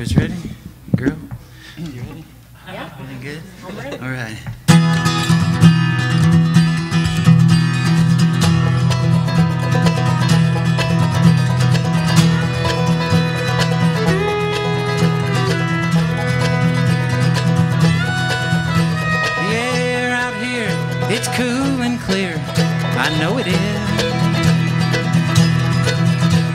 guys ready? Girl? You ready? Yeah. You good? I'm ready. All right. The air out here, it's cool and clear. I know it is.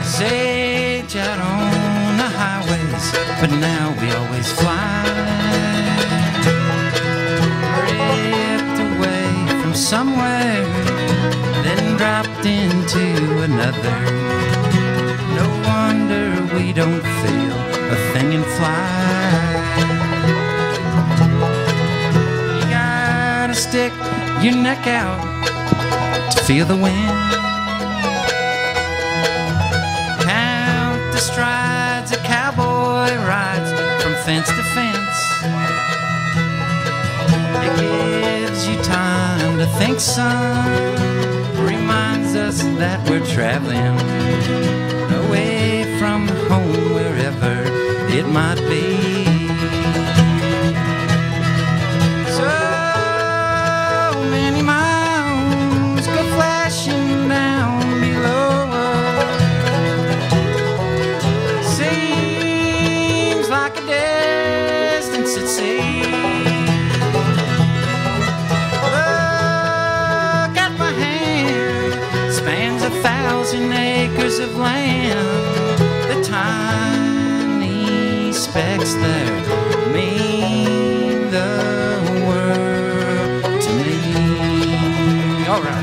Sage out on the highways, but now we always fly. Ripped away from somewhere, then dropped into another. No wonder we don't feel a thing and fly. You gotta stick your neck out to feel the wind. Strides a cowboy rides from fence to fence. It gives you time to think, son. Reminds us that we're traveling away from home, wherever it might be. So many miles go flashing down below. Like a distance at sea. Look at my hand, spans 1,000 acres of land. The tiny specks there mean the world to me. All right.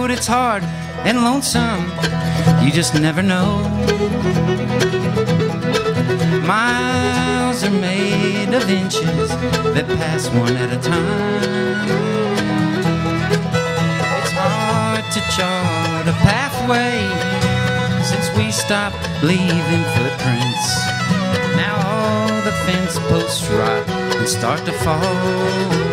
It's hard and lonesome, you just never know. Miles are made of inches that pass one at a time. It's hard to chart a pathway since we stopped leaving footprints. Now all the fence posts rot and start to fall.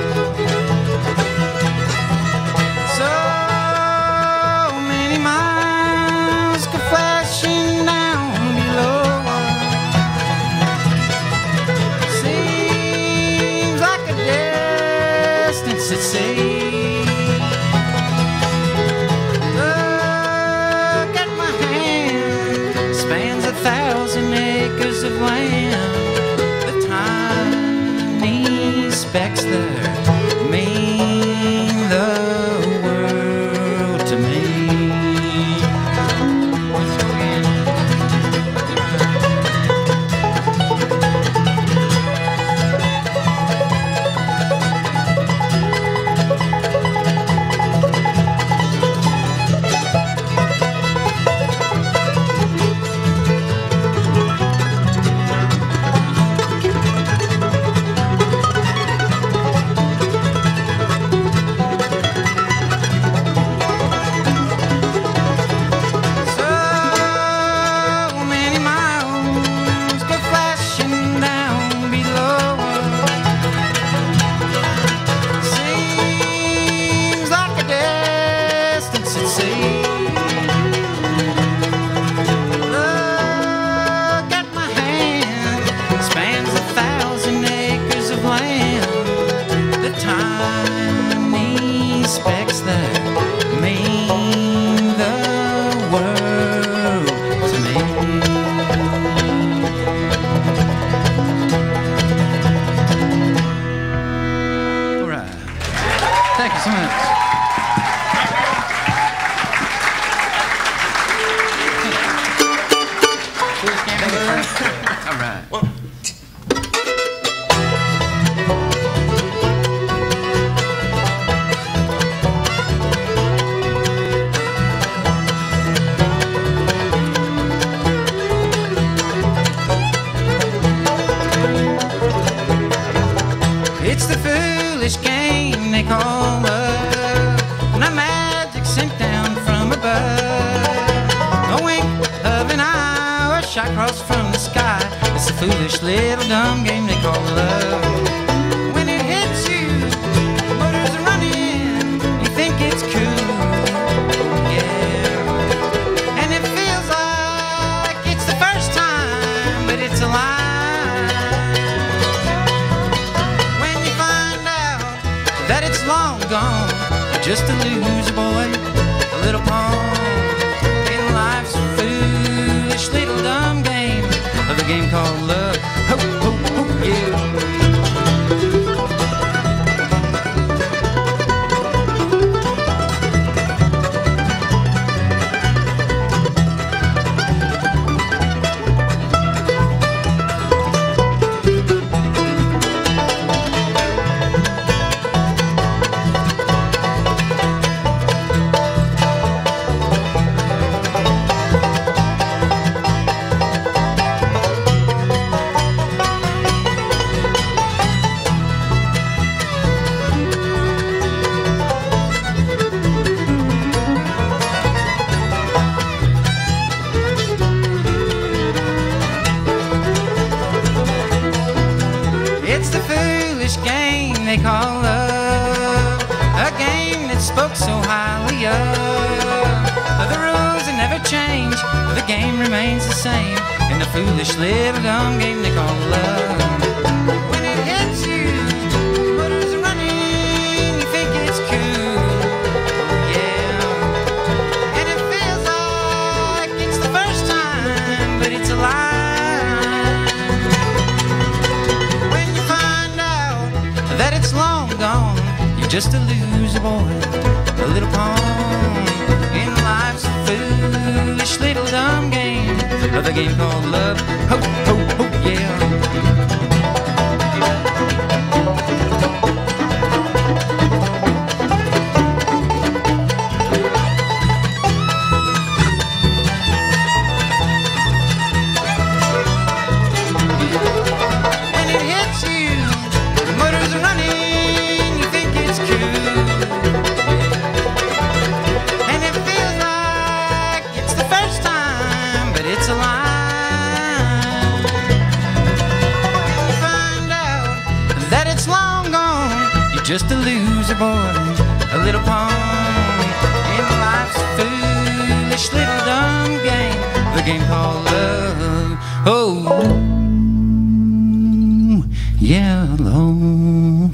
At sea. Look at my hand, spans 1,000 acres of land. The tiny specks there mean the world to me. Thank you so much. across from the sky. It's a foolish little dumb game they call love. When it hits you, the motors are running, you think it's cool, yeah. And it feels like it's the first time, but it's a lie. When you find out that it's long gone, you're just a loser boy, a little pawn in life's foolish little dumb game of a game called love. Ho, ho, ho, yeah. It's the foolish game they call love, a game that spoke so highly of. The rules they never change, the game remains the same in the foolish little dumb game they call love. When it hits you, the motors are running, you think it's cool, yeah. And it feels like it's the first time, but it's a lie. That it's long gone, you're just a loser boy, a little pawn in life's foolish little dumb game of a game called love. Ho, ho, ho, yeah. Just a loser boy, a little pawn in life's foolish little dumb game, the game called love. Oh, yeah, Lord.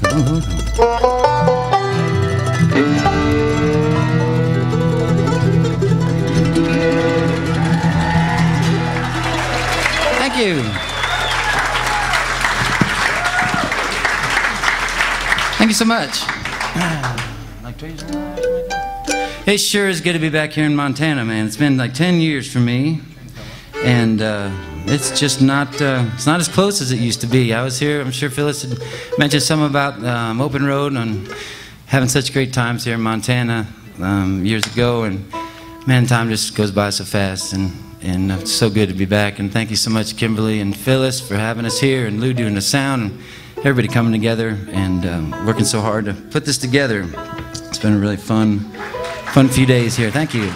Thank you. Thank you so much. It sure is good to be back here in Montana, man. It's been like 10 years for me, and it's just not it's not as close as it used to be. I was here, I'm sure Phyllis had mentioned something about open road and having such great times here in Montana years ago, and man, time just goes by so fast, and it's so good to be back. And thank you so much, Kimberly and Phyllis, for having us here, and Lou doing the sound, and everybody coming together and working so hard to put this together. It's been a really fun few days here. Thank you.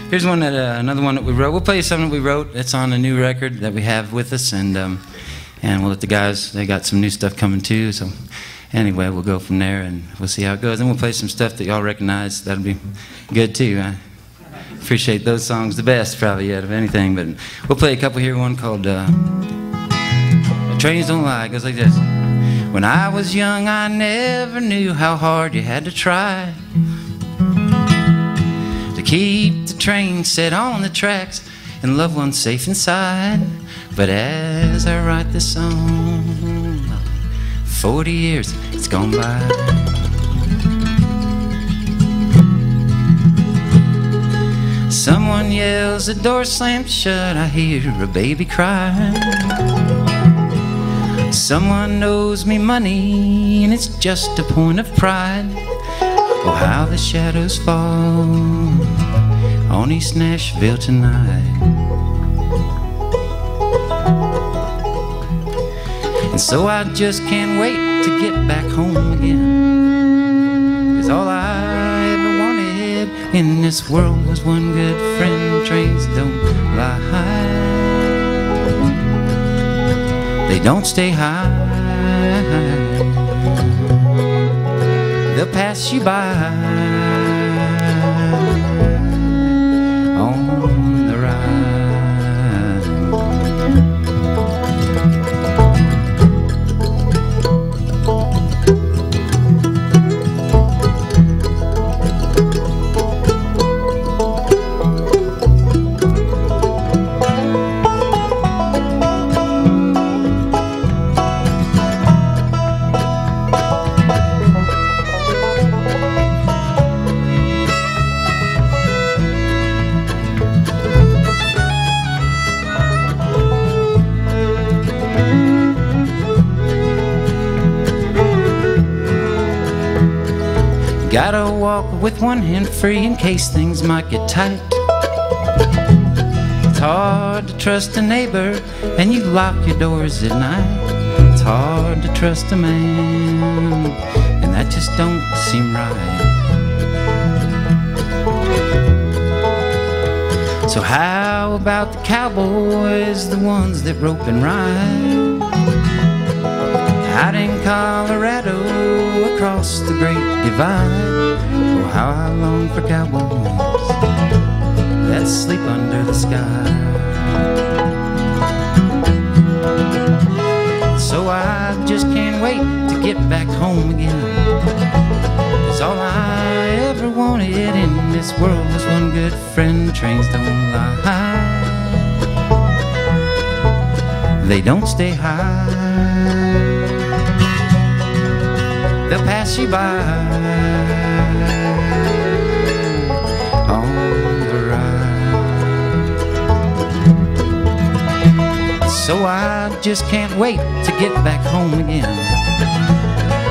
Here's one that another one that we wrote. We'll play you something that we wrote. It's on a new record that we have with us, and we'll let the guys. They got some new stuff coming too. So anyway, we'll go from there, and we'll see how it goes. And we'll play some stuff that y'all recognize. That'll be good too. Appreciate those songs the best probably yet of anything, but we'll play a couple here. One called Trains Don't Lie. It goes like this. When I was young, I never knew how hard you had to try to keep the train set on the tracks and loved ones safe inside. But as I write this song, 40 years it's gone by. Someone yells, the door slams shut, I hear a baby cry. Someone owes me money, and it's just a point of pride. Oh, how the shadows fall on East Nashville tonight. And so I just can't wait to get back home again, 'cause all I ever wanted In this world was one good friend. Trains don't lie, they don't stay high, they'll pass you by on the ride. Gotta walk with one hand free in case things might get tight. It's hard to trust a neighbor and you lock your doors at night. It's hard to trust a man and that just don't seem right. So how about the cowboys, the ones that rope and ride? Out in Colorado, across the Great Divide. Oh, how long for cowboys that sleep under the sky? So I just can't wait to get back home again. 'Cause all I ever wanted in this world was one good friend. Trains don't lie, they don't stay high, they'll pass you by on the ride. So I just can't wait to get back home again.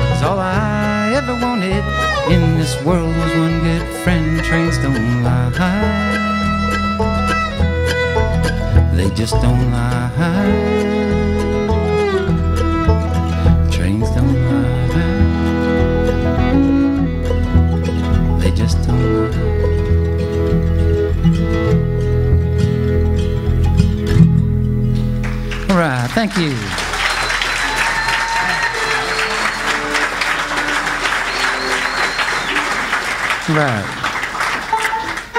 'Cause all I ever wanted in this world was one good friend. Trains don't lie, they just don't lie. Trains don't lie, they just don't lie. All right, thank you. All right.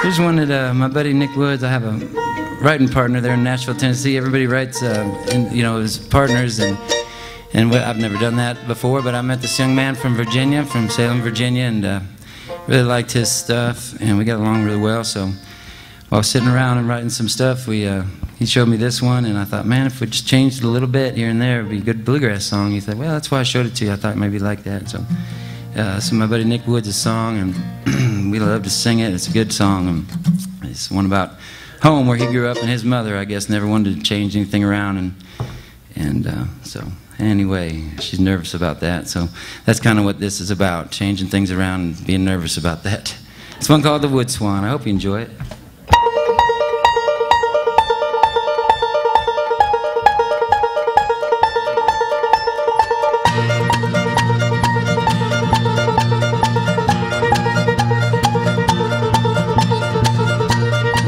Here's one that my buddy Nick Woods, I have a writing partner there in Nashville, Tennessee. Everybody writes, as partners, and I've never done that before, but I met this young man from Virginia, from Salem, Virginia, and really liked his stuff, and we got along really well. So while I was sitting around and writing some stuff, he showed me this one, and I thought, man, if we just changed it a little bit here and there, it'd be a good bluegrass song. He said, well, that's why I showed it to you. I thought maybe you'd like that. So my buddy Nick Woods' song, and we love to sing it. It's a good song. And it's one about home where he grew up, and his mother, I guess, never wanted to change anything around, so anyway, she's nervous about that. So that's kind of what this is about, changing things around and being nervous about that. It's one called The Wood Swan. I hope you enjoy it.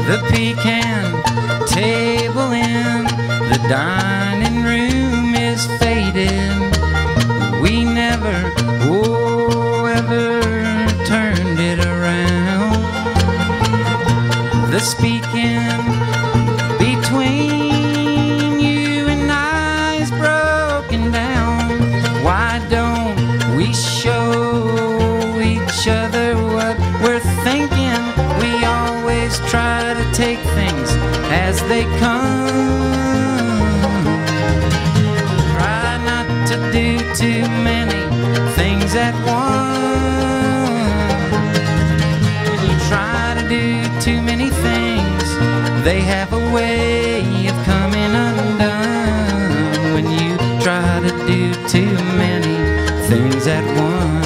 The pecan table in the dining room is faded. We never, ever turned it around. The speaking between you and I is broken down. Why don't we show each other what we're thinking? We always try to take things as they come. Try not to do too many things at once. When you try to do too many things, they have a way of coming undone. When you try to do too many things at once.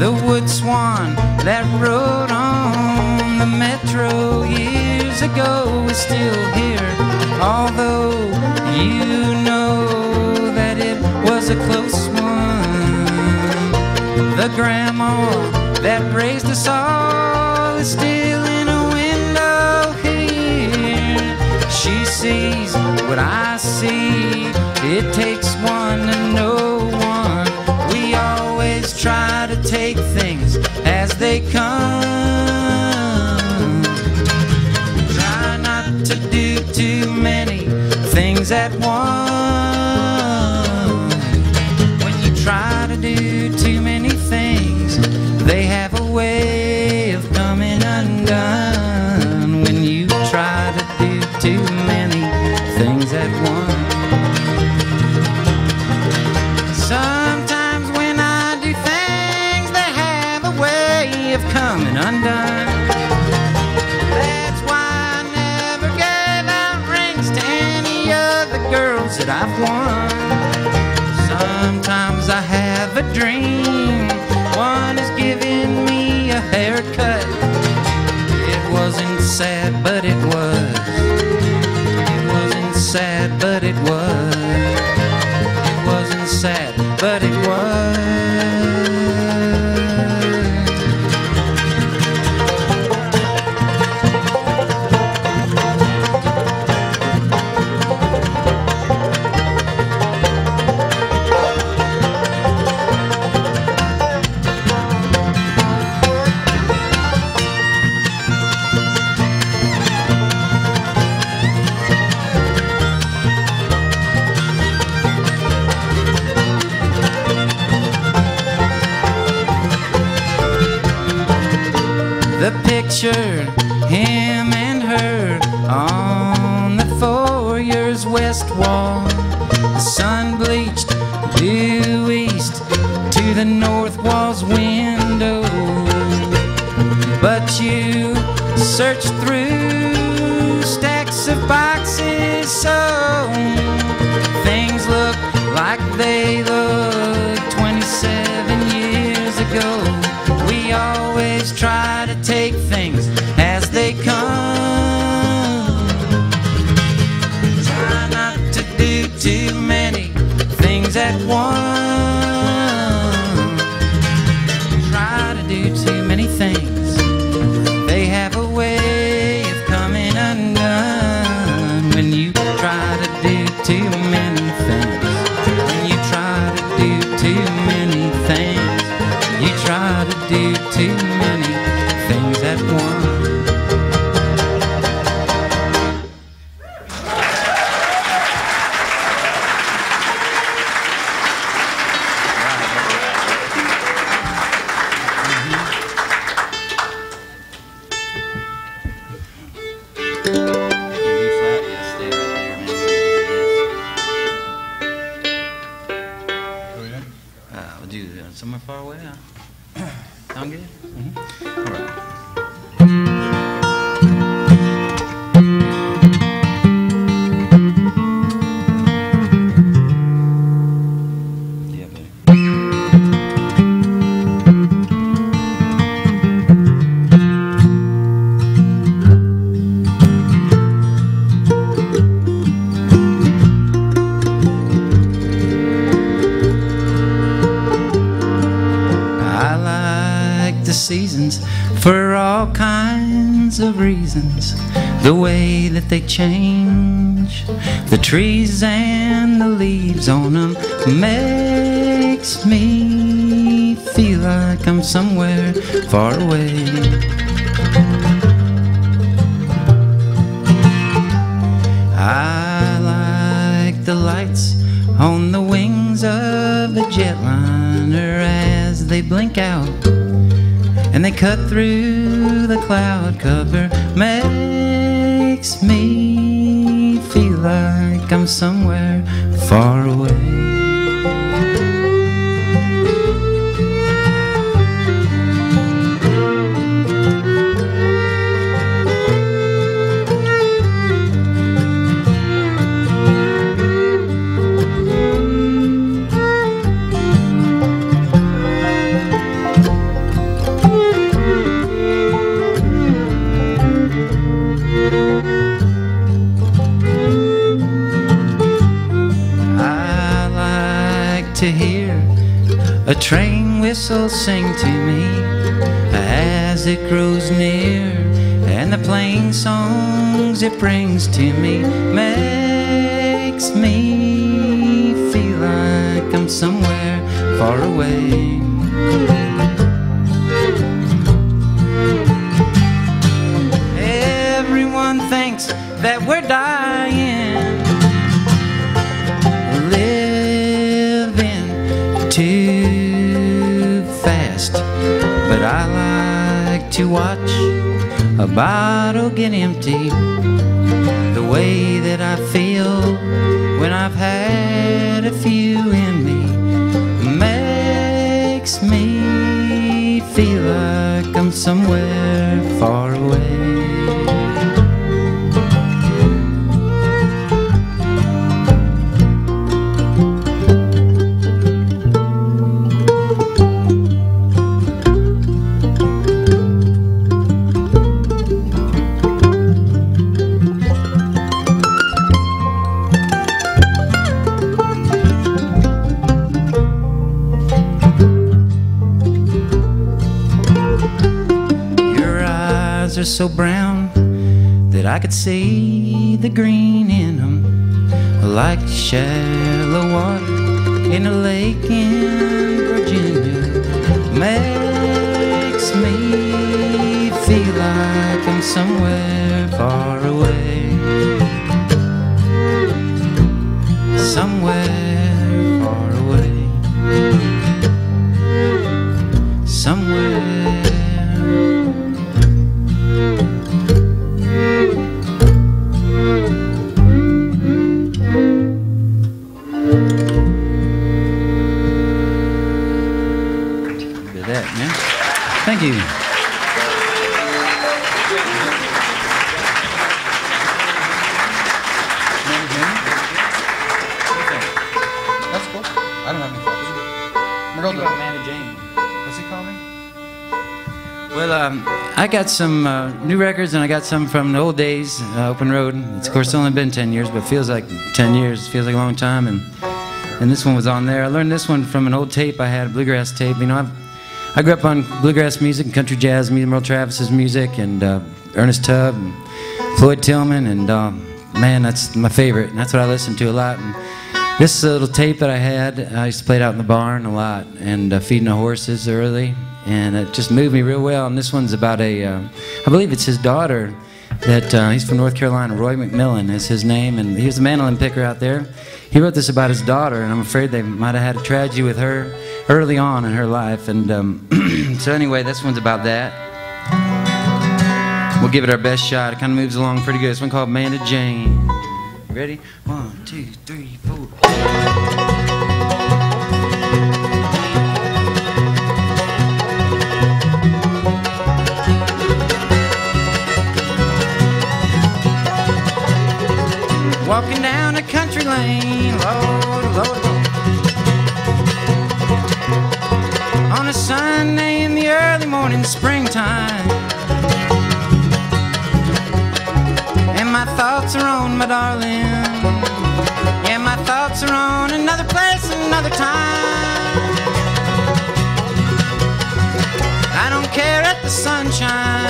the wood swan that rode on the metro years ago is still here, although you know that it was a close one. The grandma that raised us all is still in a window here. She sees what I see, it takes one to know one. We always try to take things as they come. Try not to do too many things at once. When you try to do too many things, they have a way of coming undone. When you try to do too many things at once. Sometimes when I do things, they have a way of coming undone. That's why I never gave out rings to any of the girls that I've won. Sometimes I have a dream, one is giving me a haircut. It wasn't sad, but it was. It wasn't sad, but it was. It wasn't sad, but it was. The picture, him and her on the foyer's west wall. The sun bleached due east to the north wall's window. But you searched through stacks of boxes, so things look like they looked 27 years ago. We always try to take things as they come. Try not to do too many things at once. Try to do too many things, they have a way of coming undone. When you try to do too many things, when you try to do too many things, you try to do too many things at once. We'll do somewhere far away, huh? Sound good? All right. Yeah, baby. The seasons for all kinds of reasons, the way that they change, the trees and the leaves on them makes me feel like I'm somewhere far away. I like the lights on the wings of a jetliner as they blink out and they cut through the cloud cover. Makes me feel like I'm somewhere far away. A train whistle sing to me as it grows near, and the plain songs it brings to me makes me feel like I'm somewhere far away. Everyone thinks that we're dying, living too fast, but I like to watch a bottle get empty, the way that I feel when I've had a few in me makes me feel like I'm somewhere far away. Are so brown that I could see the green in them, like shallow water in a lake in Virginia. Makes me feel like I'm somewhere far away, somewhere far away, somewhere. Thank you. That's cool. I don't have any thoughts. Amanda Jane. What's he call me? Well, I got some new records, and I got some from the old days, Open Road. It's of course only been 10 years, but it feels like 10 years. It feels like a long time, and this one was on there. I learned this one from an old tape I had, a bluegrass tape. You know, I grew up on bluegrass music and country jazz, Merle Travis's music, and Ernest Tubb, and Floyd Tillman, and man, that's my favorite, and that's what I listen to a lot. And this little tape that I had, I used to play it out in the barn a lot, and feeding the horses early, and it just moved me real well. And this one's about I believe it's his daughter, that he's from North Carolina, Roy McMillan is his name, and he was a mandolin picker out there. He wrote this about his daughter, and I'm afraid they might have had a tragedy with her early on in her life, and so anyway, this one's about that. We'll give it our best shot. It kind of moves along pretty good. This one called Amanda Jane. Ready? 1, 2, 3, 4. Walking down a country lane, Lord, Lord, Lord. On a Sunday in the early morning springtime, and my thoughts are on my darling. Yeah, my thoughts are on another place, another time. I don't care if the sunshine,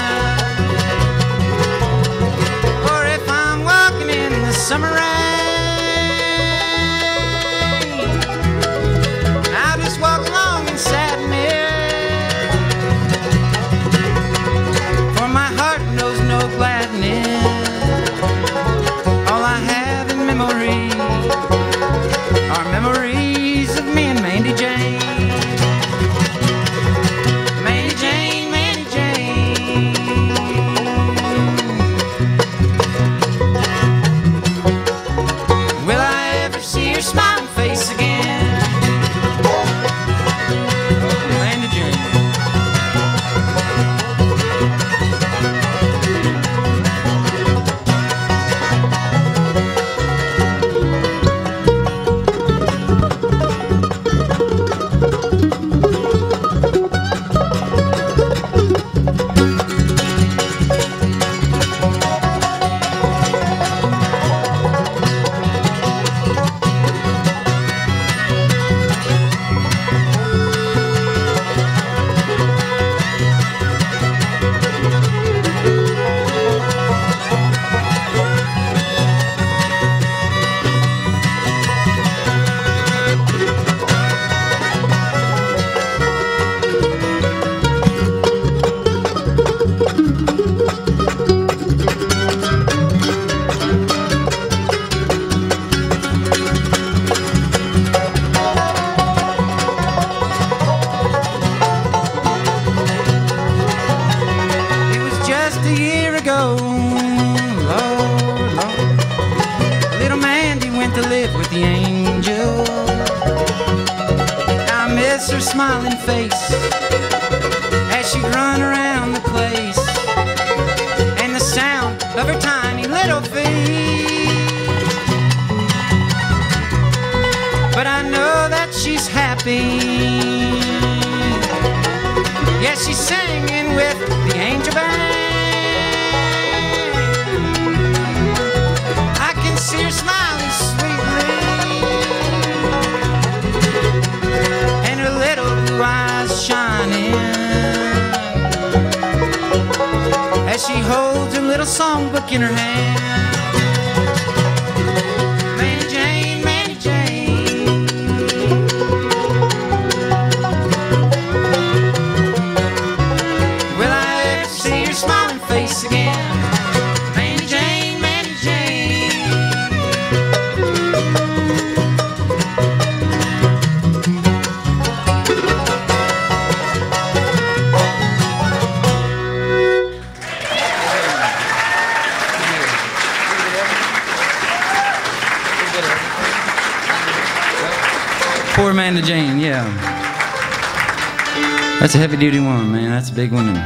or if I'm walking in the summer rain. I'll just walk along in sadness, for my heart knows no gladness. All I have in memory are memories of me and Mandy Jane. Mandy Jane, Mandy Jane. miss her smiling face as she'd run around the place, and the sound of her tiny little feet. But I know that she's happy. Yeah, she's singing with the angel band. I can see her smiling sweetly, and her little blue eyes shining as she holds her little songbook in her hand. Mary Jane, Mary Jane, will I ever see your smiling face again? Mary Jane, Mary Jane. Poor Amanda Jane, yeah. That's a heavy-duty one, man. That's a big one. And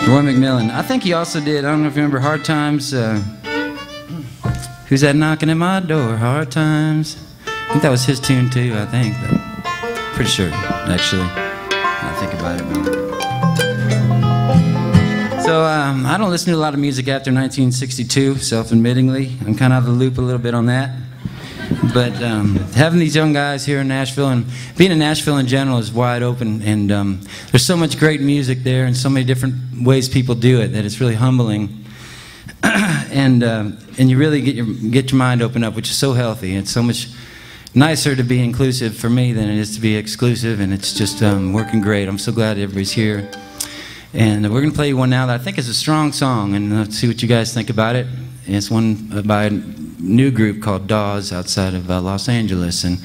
Roy McMillan. I think he also did, I don't know if you remember, Hard Times. Who's that knocking at my door? Hard Times. I think that was his tune, too, I think. But pretty sure, actually. I think about it more. So, I don't listen to a lot of music after 1962, self-admittingly. I'm kind of out of the loop a little bit on that. But having these young guys here in Nashville, and being in Nashville in general, is wide open, and there's so much great music there and so many different ways people do it that it's really humbling. And you really get your mind opened up, which is so healthy. It's so much nicer to be inclusive for me than it is to be exclusive, and it's just working great. I'm so glad everybody's here. And we're going to play one now that I think is a strong song, and let's see what you guys think about it. It's one by a new group called Dawes outside of Los Angeles, and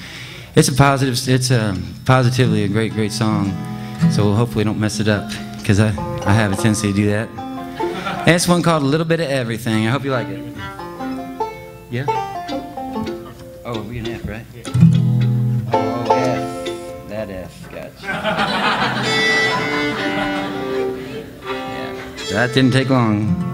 it's positively a great song. So hopefully don't mess it up, because I have a tendency to do that. And it's one called A Little Bit of Everything. I hope you like it. Yeah? Oh, we're an F, right? Oh, F. That F, gotcha. Yeah, that didn't take long.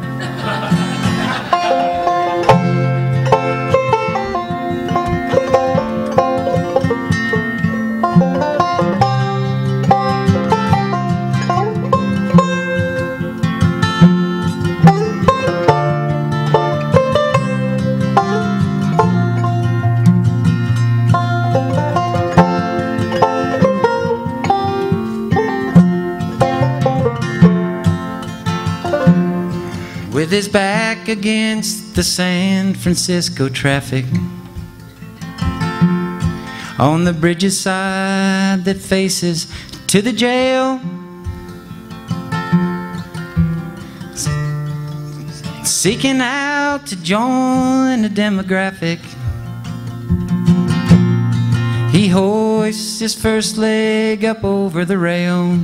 With his back against the San Francisco traffic, on the bridge's side that faces to the jail, seeking out to join the demographic, he hoists his first leg up over the rail.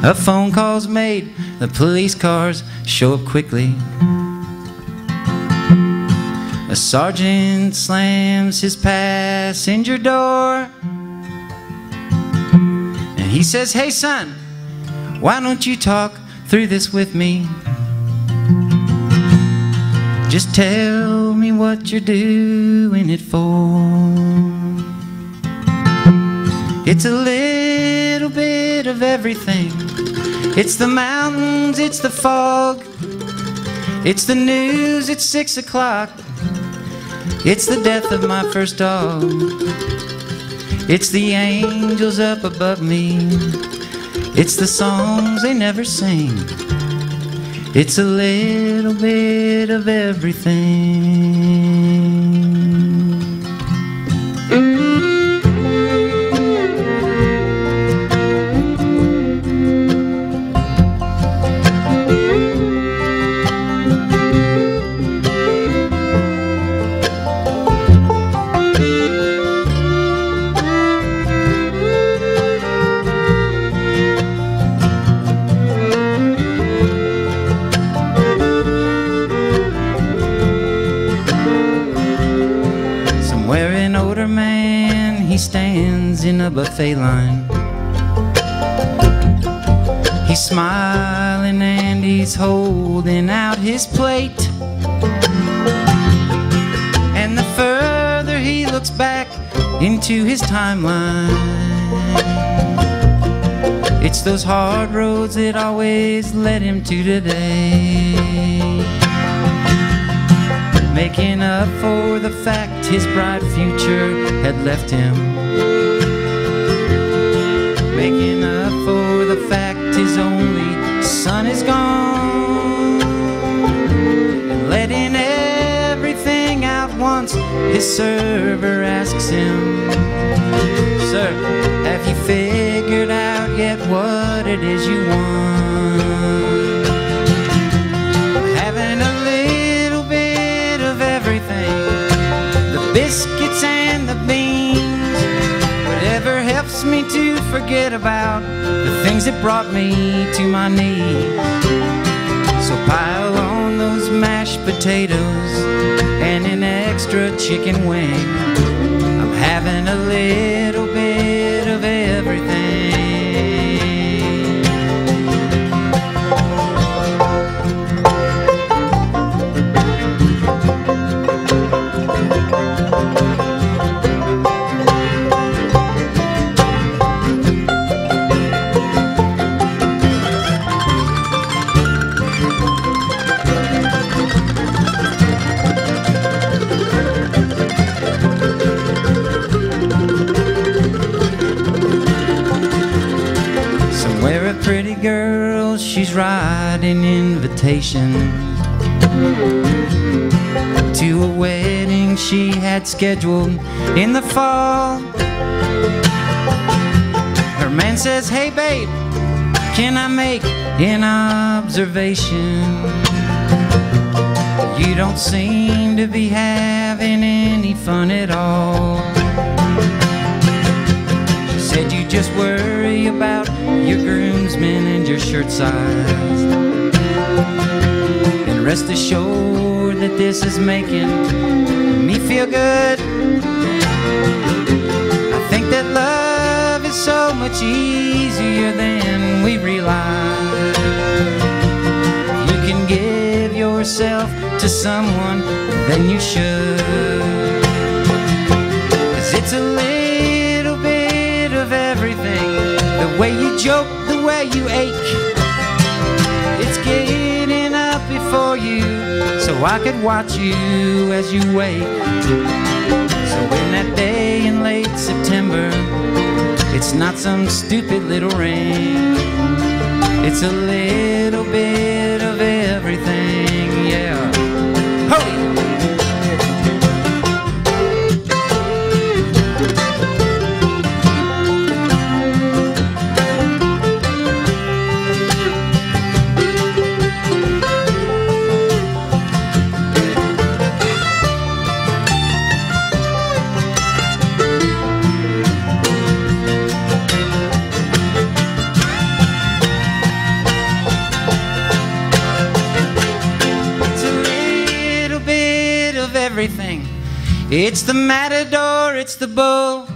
A phone call's made, the police cars show up quickly. A sergeant slams his passenger door, and he says, "Hey son, why don't you talk through this with me? Just tell me what you're doing it for." It's a little bit of everything. It's the mountains, it's the fog, it's the news, it's 6 o'clock, it's the death of my first dog, it's the angels up above me, it's the songs they never sing, it's a little bit of everything. he stands in a buffet line. He's smiling and he's holding out his plate. And the further he looks back into his timeline, it's those hard roads that always led him to today. Making up for the fact his bright future had left him. Making up for the fact his only son is gone. And letting everything out once his server asks him, "Sir, have you figured out yet what it is you want?" Having a little bit of everything, the biscuits and the beans, whatever helps me to forget about the things that brought me to my knees. So pile on those mashed potatoes and an extra chicken wing. I'm having a little bit of everything. Pretty girl, she's writing invitations to a wedding she had scheduled in the fall. Her man says, "Hey babe, can I make an observation? You don't seem to be having any fun at all. She said you just worry about your groomsmen and your shirt size. And rest assured that this is making me feel good. I think that love is so much easier than we realize. You can give yourself to someone, then you should. 'Cause it's a little bit of everything. The way you joke, the way you ache. It's getting up before you so I could watch you as you wake. So when that day in late September, it's not some stupid little rain. It's a little bit of everything, yeah. Ho! Everything. It's the matador, it's the bull,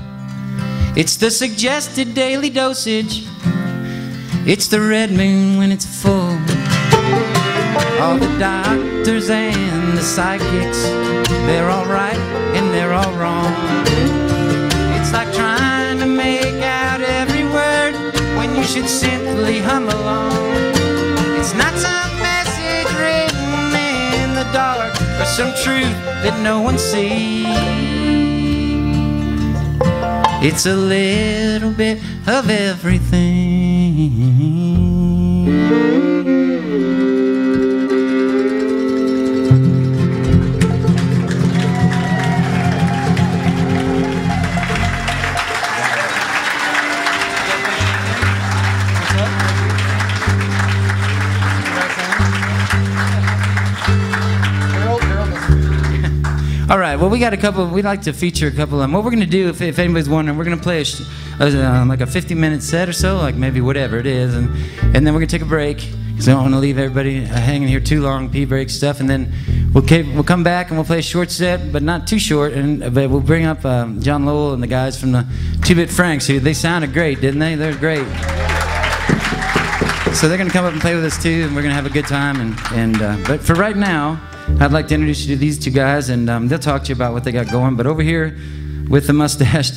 it's the suggested daily dosage, it's the red moon when it's full. All the doctors and the psychics, they're all right and they're all wrong. It's like trying to make out every word when you should simply hum along. It's not some message written in the dark or some truth that no one sees. It's a little bit of everything. All right, well, we got a couple, we'd like to feature a couple of them. What we're going to do, if anybody's wondering, we're going to play like a 50-minute set or so, like maybe whatever it is, and then we're going to take a break, because I don't want to leave everybody hanging here too long, pee break stuff, and then we'll come back and we'll play a short set, but not too short. But we'll bring up John Lowell and the guys from the 2-Bit Franks. Who they sounded great, didn't they? They're great. So they're going to come up and play with us too, and we're going to have a good time. But for right now, I'd like to introduce you to these two guys, and they'll talk to you about what they got going. But over here with the mustache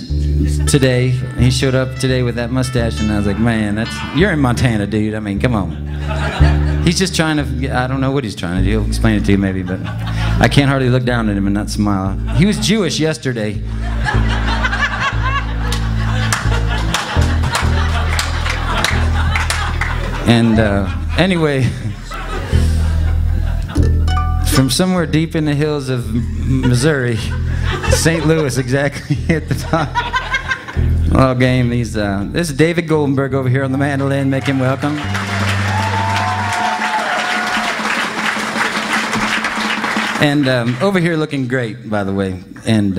today, he showed up today with that mustache, and I was like, man, you're in Montana, dude. I mean, come on. He's just trying to, I don't know what he's trying to do. He'll explain it to you maybe, but I can't hardly look down at him and not smile. He was Jewish yesterday. And anyway, from somewhere deep in the hills of Missouri, St. Louis exactly at the top. Oh, game, this is David Goldenberg over here on the mandolin. Make him welcome. And over here looking great, by the way. And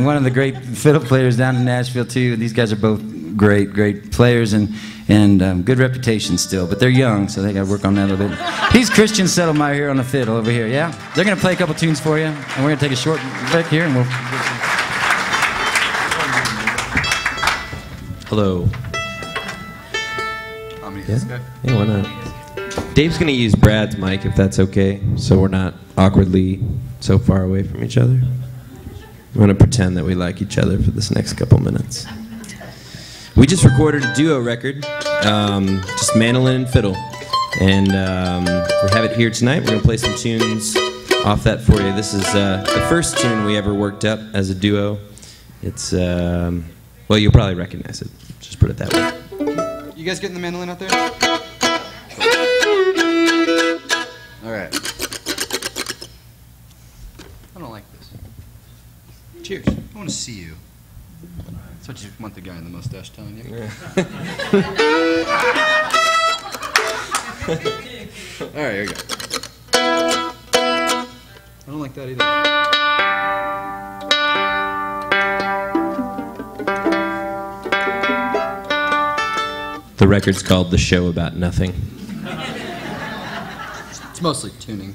one of the great fiddle players down in Nashville, too. These guys are both great players and good reputation still. But they're young, so they got to work on that a little bit. He's Christian Settlemeyer here on the fiddle over here, yeah? They're going to play a couple tunes for you, and we're going to take a short break here, and we'll... Hello. Yeah, why not? Dave's going to use Brad's mic, if that's okay, so we're not awkwardly so far away from each other. We're going to pretend that we like each other for this next couple minutes. We just recorded a duo record, just mandolin and fiddle. And we have it here tonight. We're going to play some tunes off that for you. This is the first tune we ever worked up as a duo. It's, well, you'll probably recognize it. Just put it that way. You guys getting the mandolin out there? All right. I don't like this. Cheers. I want to see you. That's what you want the guy in the mustache telling you. Yeah. All right, here we go. I don't like that either. The record's called The Show About Nothing. It's mostly tuning.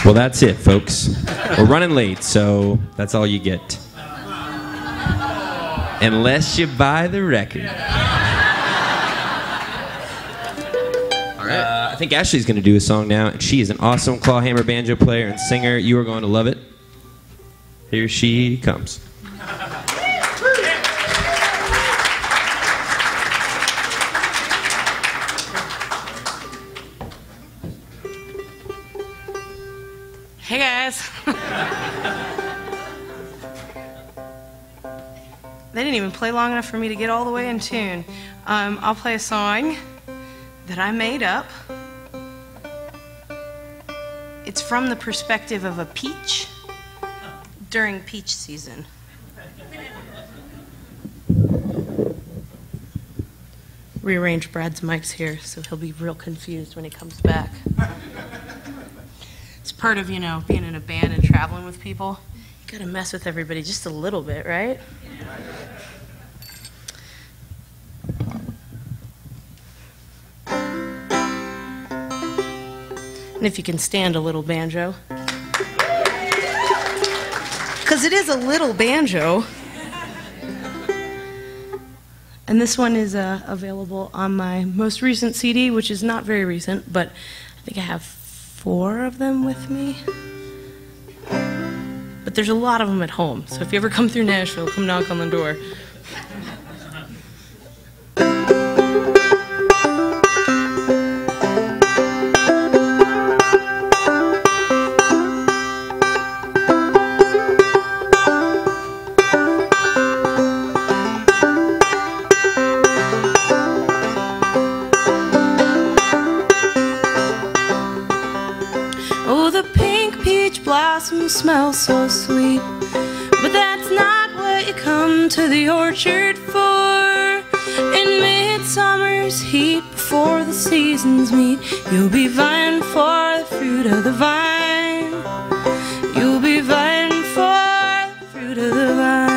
Well, that's it, folks. We're running late, so that's all you get. Unless you buy the record. All right. I think Ashley's going to do a song now, and she is an awesome clawhammer banjo player and singer. You are going to love it. Here she comes. Hey guys. They didn't even play long enough for me to get all the way in tune. I'll play a song that I made up. It's from the perspective of a peach during peach season. Rearrange Brad's mics here so he'll be real confused when he comes back. It's part of, being in a band and traveling with people. You gotta mess with everybody just a little bit, right? And if you can stand a little banjo. Because it is a little banjo. And this one is available on my most recent CD, which is not very recent, but I think I have 4 of them with me. But there's a lot of them at home, so if you ever come through Nashville, come knock on the door. Smells so sweet, but that's not what you come to the orchard for. In midsummer's heat, before the seasons meet, you'll be vying for the fruit of the vine. You'll be vying for the fruit of the vine.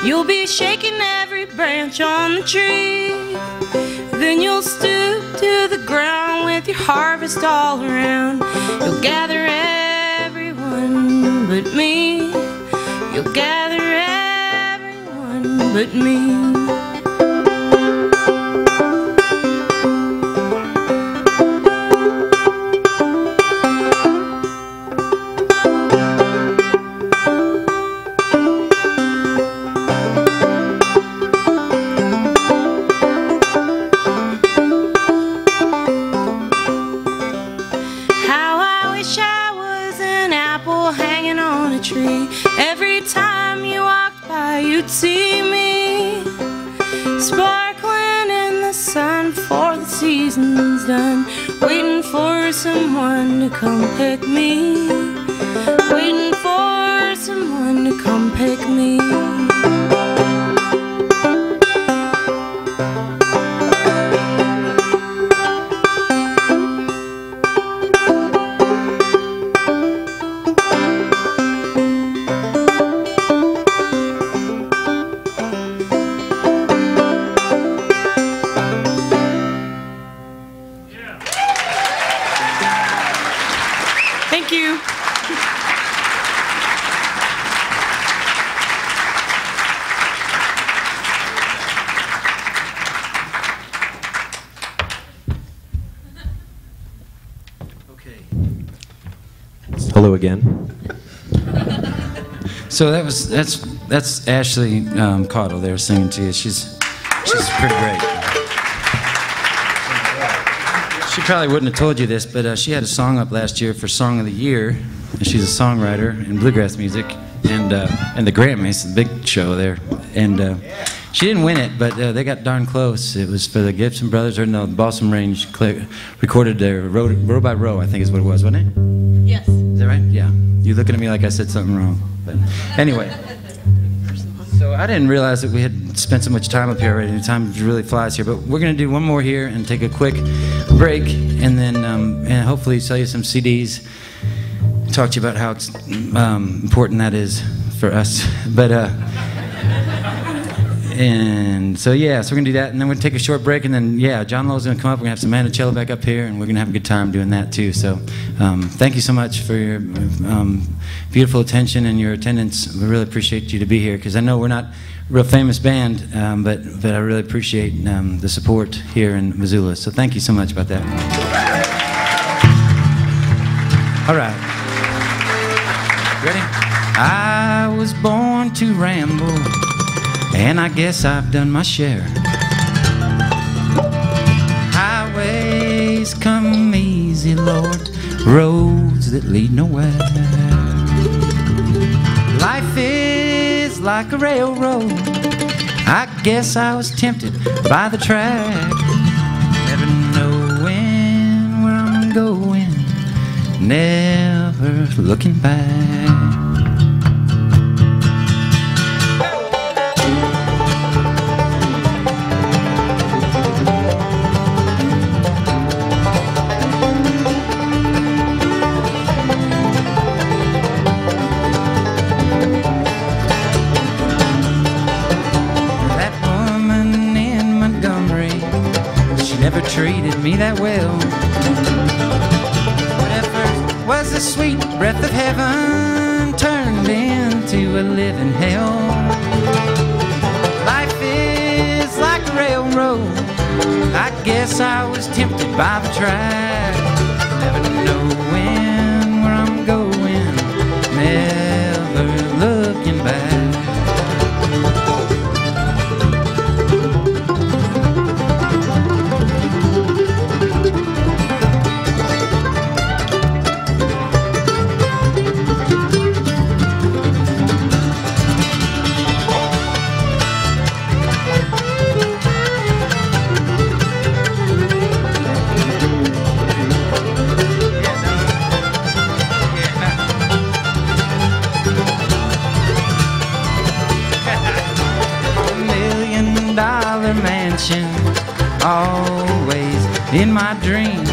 You'll be shaking every branch on the tree. Then you'll stoop to the ground with your harvest all around. You'll gather everyone but me. You'll gather everyone but me. See me sparkling in the sun before the season's done, waiting for someone to come pick me, waiting for someone to come pick me. Hello again. So that's Ashley Cottle there singing to you. She's pretty great. She probably wouldn't have told you this, but she had a song up last year for Song of the Year, and she's a songwriter in bluegrass music, and the Grammys, the big show there, and she didn't win it, but they got darn close. It was for the Gibson Brothers, or no, the Balsam Range recorded their row by row, I think is what it was, wasn't it? Yes. Is that right? Yeah. You're looking at me like I said something wrong, but anyway. So I didn't realize that we had spent so much time up here already. Time really flies here. But we're going to do one more here and take a quick break, and then and hopefully sell you some CDs. Talk to you about how important that is for us. But and so yeah, so we're going to do that, and then we're going to take a short break, and then yeah, John Lowell's going to come up. We're going to have some Manicello back up here, and we're going to have a good time doing that too. So thank you so much for your beautiful attention and your attendance. We really appreciate you to be here, because I know we're not a real famous band, but I really appreciate the support here in Missoula. So thank you so much about that. All right. Ready? I was born to ramble, and I guess I've done my share. Highways come easy, Lord, roads that lead nowhere. Life is like a railroad, I guess I was tempted by the track. Never knowing where I'm going, never looking back. Treated me that well. What at first was a sweet breath of heaven turned into a living hell. Life is like a railroad, I guess I was tempted by the track. Never knowing where I'm going, never looking back. Mansion, always in my dreams,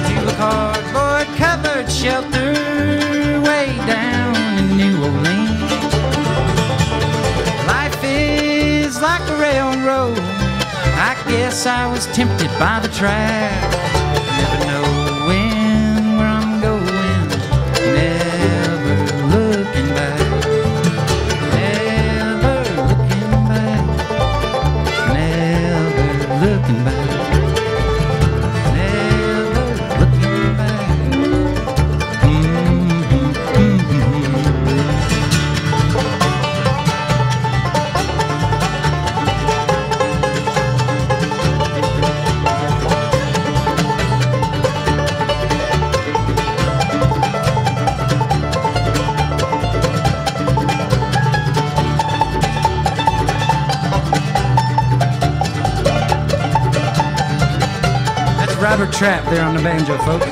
to a cardboard covered shelter way down in New Orleans. Life is like a railroad, I guess I was tempted by the track. Never knowing where I'm going, never looking back. Looking back, never looking back. Robert Trapp there on the banjo, folks.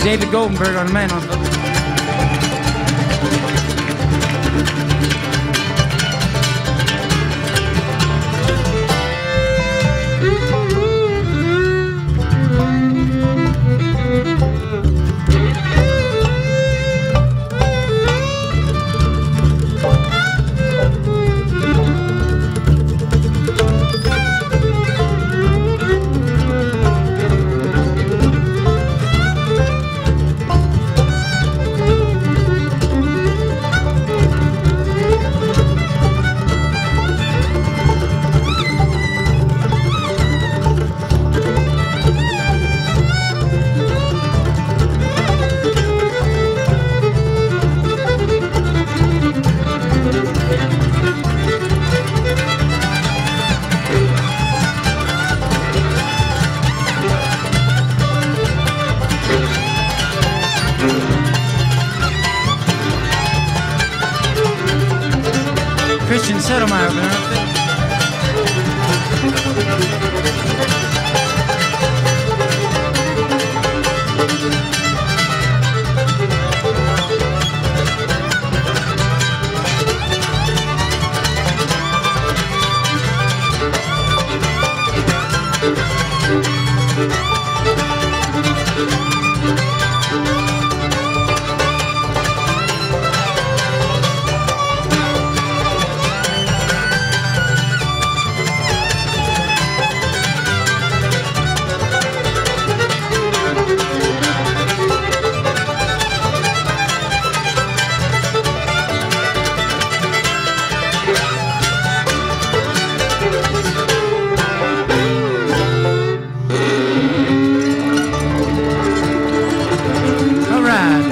David Goldenberg on the man on. falsetto, my opener.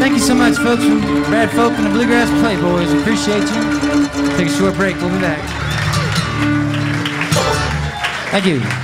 Thank you so much, folks, from Bradford and the Bluegrass Playboys. Appreciate you. Take a short break. We'll be back. Thank you.